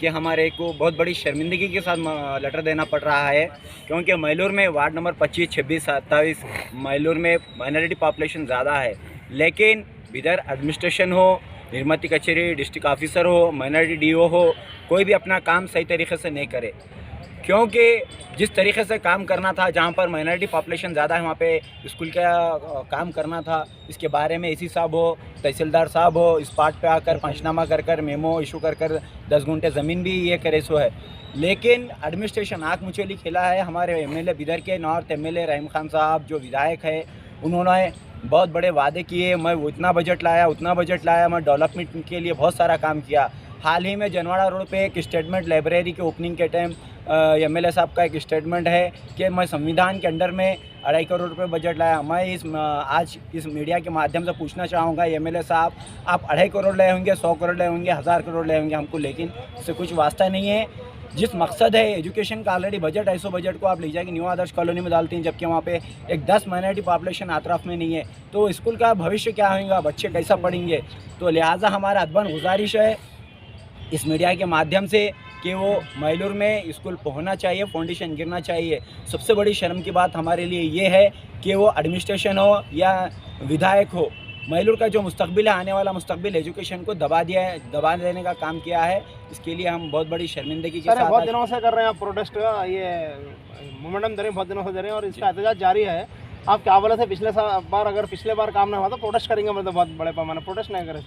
कि हमारे को बहुत बड़ी शर्मिंदगी के साथ लेटर देना पड़ रहा है, क्योंकि मैलूर में वार्ड नंबर 25, 26, 27 मैलूर में माइनॉरिटी पॉपुलेशन ज़्यादा है, लेकिन इधर एडमिनिस्ट्रेशन हो, निर्मती कचहरी, डिस्ट्रिक्ट ऑफिसर हो, माइनॉरिटी डीओ हो, कोई भी अपना काम सही तरीके से नहीं करे। क्योंकि जिस तरीके से काम करना था, जहाँ पर माइनॉरिटी पॉपुलेशन ज़्यादा है वहाँ पे स्कूल का काम करना था, इसके बारे में एसी साहब हो, तहसीलदार साहब हो, इस पार्ट पे आकर पंचनामा कर मेमो इशू कर 10 गुंठे ज़मीन भी ये करे सो है। लेकिन एडमिनिस्ट्रेशन आँख मुचौली खेला है। हमारे एमएलए बिदर के नॉर्थ एमएलए रहीम खान साहब जो विधायक है, उन्होंने बहुत बड़े वादे किए, मैं इतना बजट लाया, उतना बजट लाया, मैं डेवलपमेंट के लिए बहुत सारा काम किया। हाल ही में जनवाड़ा रोड पे एक स्टेटमेंट लाइब्रेरी के ओपनिंग के टाइम एमएलए साहब का एक स्टेटमेंट है कि मैं संविधान के अंडर में 2.5 करोड़ रुपए बजट लाया। मैं आज इस मीडिया के माध्यम से पूछना चाहूँगा, एमएलए साहब आप 2.5 करोड़ ले होंगे, 100 करोड़ ले होंगे, 1000 करोड़ ले होंगे, हमको लेकिन इससे कुछ वास्ता नहीं है। जिस मकसद है एजुकेशन का ऑलरेडी बजट है, 250 बजट को आप ले जाके न्यू आदर्श कॉलोनी में डालती हैं, जबकि वहाँ पे एक 10 माइनॉरिटी पॉपुलेशन अतराफ में नहीं है, तो स्कूल का भविष्य क्या होगा, बच्चे कैसा पढ़ेंगे। तो लिहाजा हमारा अदबन गुजारिश है इस मीडिया के माध्यम से कि वो मैलूर में स्कूल पहुंचना चाहिए, फाउंडेशन गिरना चाहिए। सबसे बड़ी शर्म की बात हमारे लिए ये है कि वो एडमिनिस्ट्रेशन हो या विधायक हो, मैलूर का जो मुस्तकबिल है, आने वाला मुस्तकबिल एजुकेशन को दबा देने का काम किया है। इसके लिए हम बहुत बड़ी शर्मिंदगी के साथ बहुत दिनों से कर रहे हैं प्रोटेस्ट, ये मोमेंटम दे रहे हैं, बहुत दिनों से दे रहे हैं और इसका एहतजाज जारी है। आप क्या बोले थे पिछले बार, अगर पिछले बार काम नहीं हुआ तो प्रोटेस्ट करेंगे, मतलब बहुत बड़े पैमाने प्रोटेस्ट नहीं करे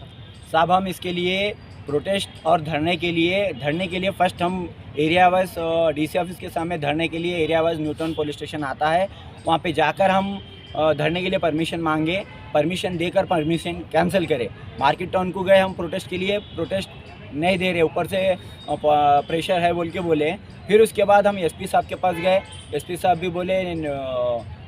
साहब। हम इसके लिए प्रोटेस्ट और धरने के लिए फर्स्ट हम एरिया वाइज डीसी ऑफिस के सामने धरने के लिए area wise Newton police station आता है, वहाँ पे जाकर हम धरने के लिए परमिशन मांगे, परमिशन देकर परमिशन कैंसिल करें। मार्केट टाउन को गए हम प्रोटेस्ट के लिए, प्रोटेस्ट नहीं दे रहे, ऊपर से प्रेशर है बोल के बोले। फिर उसके बाद हम एसपी साहब के पास गए, एसपी साहब भी बोले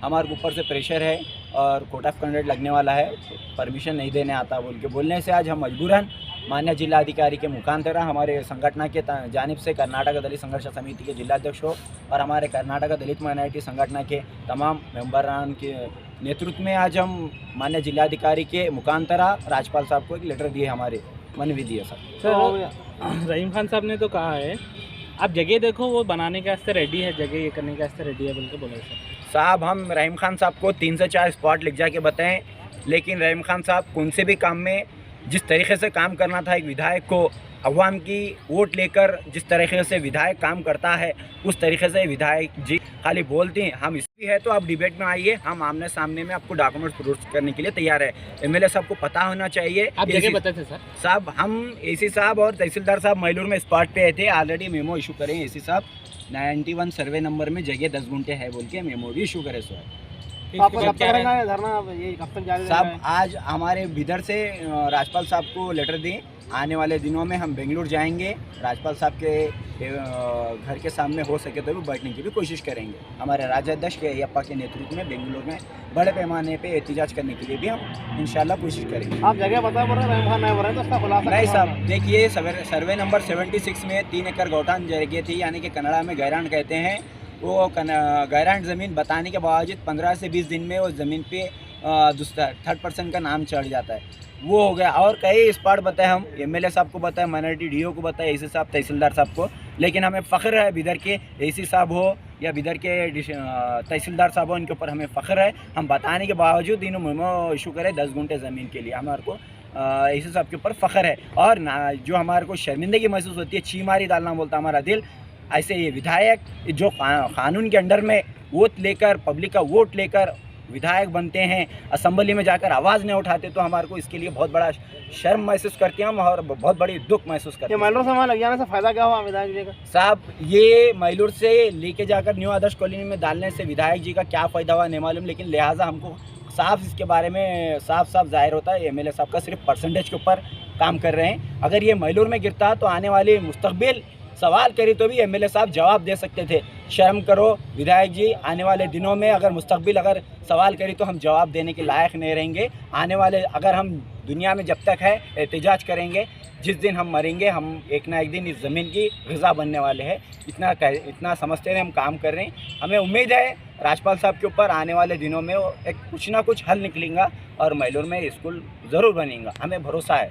हमारे ऊपर से प्रेशर है और कोर्ट ऑफ कंडक्ट लगने वाला है, परमिशन नहीं देने आता बोल के बोलने से आज हम मजबूरन माननीय जिलाधिकारी के मुखांतरा हमारे संगठन के जानिब से कर्नाटक दलित संघर्ष समिति के जिलाध्यक्ष हो और हमारे कर्नाटक दलित माइनॉरिटी संगठन के तमाम मेंबरान के नेतृत्व में आज हम माननीय जिलाधिकारी के मुखांतरा राज्यपाल साहब को एक लेटर दिए, हमारे मनवी दिए। सर रहीम खान साहब ने तो कहा है आप जगह देखो, वो बनाने के वास्ते रेडी है, जगह ये करने के वास्ते रेडी है बोल के बोले साहब। हम रहीम खान साहब को 3 से 4 स्पॉट लिख जाके बताएं, लेकिन रहीम खान साहब कौन से भी काम में जिस तरीके से काम करना था, एक विधायक को अवाम की वोट लेकर जिस तरीके से विधायक काम करता है, उस तरीके से विधायक जी खाली बोलते हैं। हम इसलिए है तो आप डिबेट में आइए, हम आमने सामने में आपको डॉक्यूमेंट्स प्रोड्यूस करने के लिए तैयार है। एमएलए साहब को पता होना चाहिए। आप जगह बताए थे सर साहब, हम एसी साहब और तहसीलदार साहब मैलूर में स्पॉट पे थे, ऑलरेडी मेमो इशू करें। एसी साहब 91 सर्वे नंबर में जगह 10 गुंठे है बोल के मेमो भी इशू करे। सो साहब आज हमारे बिदर से राज्यपाल साहब को लेटर दें, आने वाले दिनों में हम बेंगलुरु जाएंगे, राज्यपाल साहब के घर के सामने हो सके तो भी बैठने की भी कोशिश करेंगे। हमारे राज्याध्यक्ष के अयप्पा के नेतृत्व में बेंगलुरु में बड़े पैमाने पे एहतजाज करने के लिए भी हम इंशाल्लाह कोशिश करेंगे। आप जगह बता रहे तो उसका खुलासा नहीं साहब, देखिए सर्वे नंबर 76 में 3 एकड़ गौठान जगह थी, यानी कि कन्नड़ा में गैरान कहते हैं। वो गैरान ज़मीन बताने के बावजूद 15 से 20 दिन में उस ज़मीन पे दूसरा 3rd पर्सन का नाम चढ़ जाता है, वो हो गया। और कई स्पॉट बताए, हम एमएलए साहब को बताए, माइनॉरिटी डीओ को बताए, एसी साहब, तहसीलदार साहब को, लेकिन हमें फ़ख्र है बिदर के एसी साहब हो या बिदर के तहसीलदार साहब हो, इनके ऊपर हमें फ़ख्र है। हम बताने के बावजूद इन्हों मेमो इशू करे 10 गुंठे ज़मीन के लिए, हमारे को एसी साहब के ऊपर फ़ख्र है। और जो हमारे को शर्मिंदगी महसूस होती है, चीमारी डालना बोलता हमारा दिल, ऐसे ये विधायक जो कानून के अंडर में वोट लेकर, पब्लिक का वोट लेकर विधायक बनते हैं, असेंबली में जाकर आवाज़ नहीं उठाते, तो हमारे को इसके लिए बहुत बड़ा शर्म महसूस करते हैं हम और बहुत बड़ी दुख महसूस करते हैं। मैलूर से वहाँ लग जाने से फ़ायदा क्या हुआ विधायक जी का? साहब, ये मैलूर से लेके जाकर न्यू आदर्श कॉलोनी में डालने से विधायक जी का क्या फ़ायदा हुआ नहीं मालूम, लेकिन लिहाजा हमको साफ इसके बारे में साफ जाहिर होता है एमएलए साहब का सिर्फ परसेंटेज के ऊपर काम कर रहे हैं। अगर ये मैलूर में गिरता तो आने वाले मुस्तकबिल सवाल करी तो भी एमएलए साहब जवाब दे सकते थे। शर्म करो विधायक जी, आने वाले दिनों में अगर मुस्तकबिल अगर सवाल करी तो हम जवाब देने के लायक नहीं रहेंगे। आने वाले अगर हम दुनिया में जब तक है एहतजाज करेंगे, जिस दिन हम मरेंगे, हम एक ना एक दिन इस ज़मीन की ग़िज़ा बनने वाले हैं। इतना समझते हुए हम काम कर रहे हैं। हमें उम्मीद है राज्यपाल साहब के ऊपर आने वाले दिनों में एक कुछ ना कुछ हल निकलेगा और मैलूर में स्कूल ज़रूर बनेगा, हमें भरोसा है।